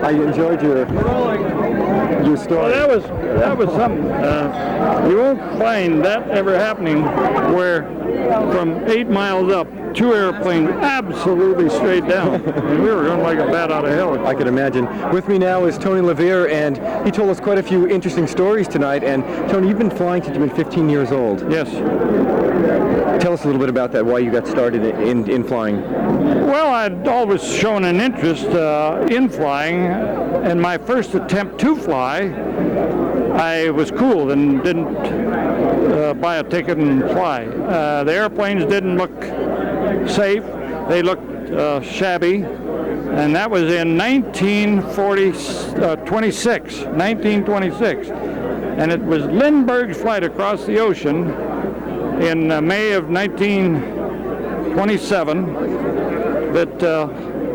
I enjoyed your story. Well, that was something. You won't find that ever happening where from 8 miles up, 2 airplanes absolutely straight down. And we were going like a bat out of hell. I can imagine. With me now is Tony LeVier, and he told us quite a few interesting stories tonight. And Tony, you've been flying since you've been 15 years old. Yes. Tell us a little bit about that, why you got started in flying. Well, I'd always shown an interest in flying, and my first attempt to fly, I was cool and didn't buy a ticket and fly. The airplanes didn't look safe. They looked shabby, and that was in 1926, and it was Lindbergh's flight across the ocean in May of 1927 that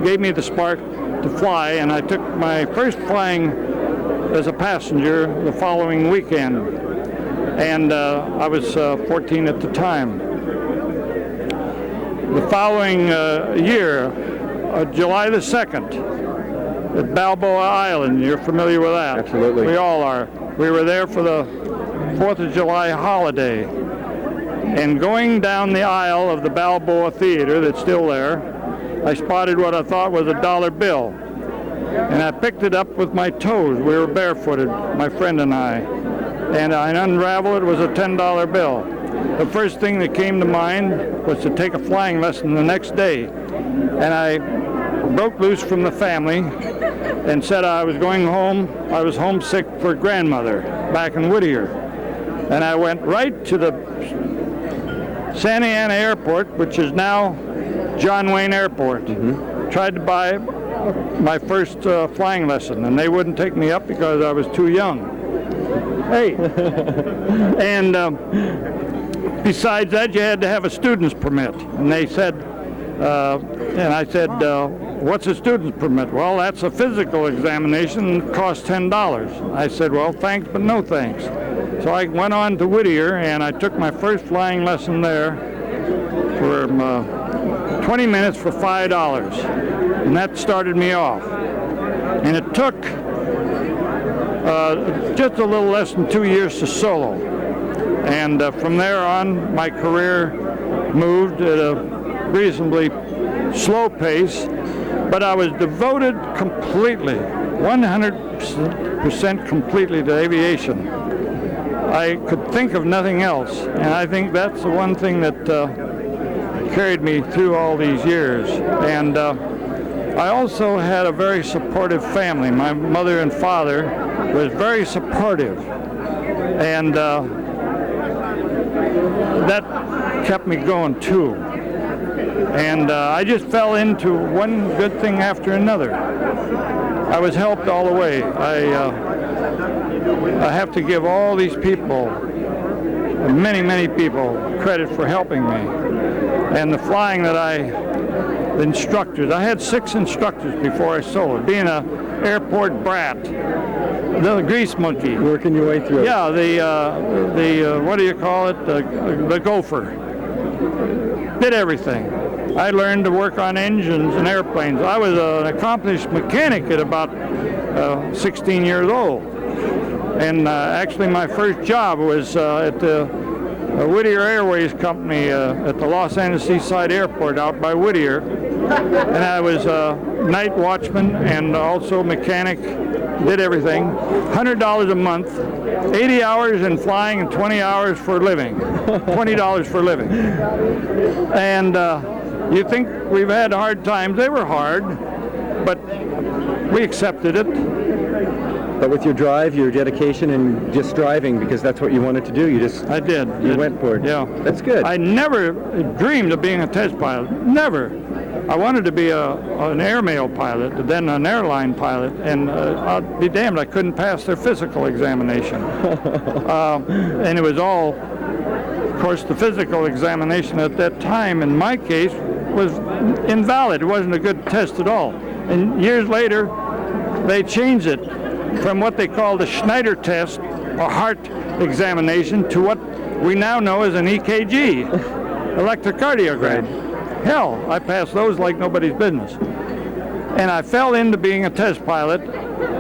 gave me the spark to fly, and I took my first flying as a passenger the following weekend, and I was 14 at the time. The following year, July the 2nd, at Balboa Island, you're familiar with that? Absolutely. We all are. We were there for the 4th of July holiday, and going down the aisle of the Balboa Theater that's still there, I spotted what I thought was a dollar bill, and I picked it up with my toes. We were barefooted, my friend and I unraveled it. It was a $10 bill. The first thing that came to mind was to take a flying lesson the next day, and I broke loose from the family and said I was going home. I was homesick for grandmother back in Whittier, and I went right to the Santa Ana Airport, which is now John Wayne Airport. Tried to buy my first flying lesson, and they wouldn't take me up because I was too young. Hey, and besides that, you had to have a student's permit, and they said, and I said, what's a student's permit? Well, that's a physical examination, it costs $10. I said, well, thanks, but no thanks. So I went on to Whittier, and I took my first flying lesson there for 20 minutes for $5, and that started me off. And it took just a little less than 2 years to solo. And from there on, my career moved at a reasonably slow pace, but I was devoted completely, 100% completely to aviation. I could think of nothing else, and I think that's the one thing that carried me through all these years. And I also had a very supportive family. My mother and father was very supportive, and that kept me going too. And I just fell into one good thing after another. I was helped all the way. I have to give all these people, many, many people, credit for helping me. And the flying that the instructors, I had 6 instructors before I soloed. Being an airport brat, the grease monkey. Working your way through. Yeah, the what do you call it? The gopher. Did everything. I learned to work on engines and airplanes. I was an accomplished mechanic at about 16 years old. And actually my first job was at the Whittier Airways Company at the Los Angeles Seaside Airport out by Whittier. And I was a night watchman and also mechanic, did everything. $100 a month, 80 hours in flying and 20 hours for living, $20 for living. And you think we've had hard times. They were hard, but we accepted it. But with your drive, your dedication, and just driving, because that's what you wanted to do, I did. You went for it. Yeah. That's good. I never dreamed of being a test pilot. Never. I wanted to be an airmail pilot, then an airline pilot, and I'll be damned, I couldn't pass their physical examination. And it was all, of course, the physical examination at that time, in my case, was invalid. It wasn't a good test at all. And years later, they changed it from what they call the Schneider test, or heart examination, to what we now know as an EKG, electrocardiogram. Hell, I passed those like nobody's business. and I fell into being a test pilot,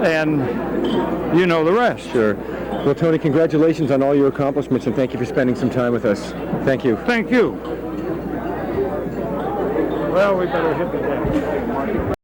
and you know the rest. Sure. Well, Tony, congratulations on all your accomplishments, and thank you for spending some time with us. Thank you. Thank you. Well, we better hit the deck.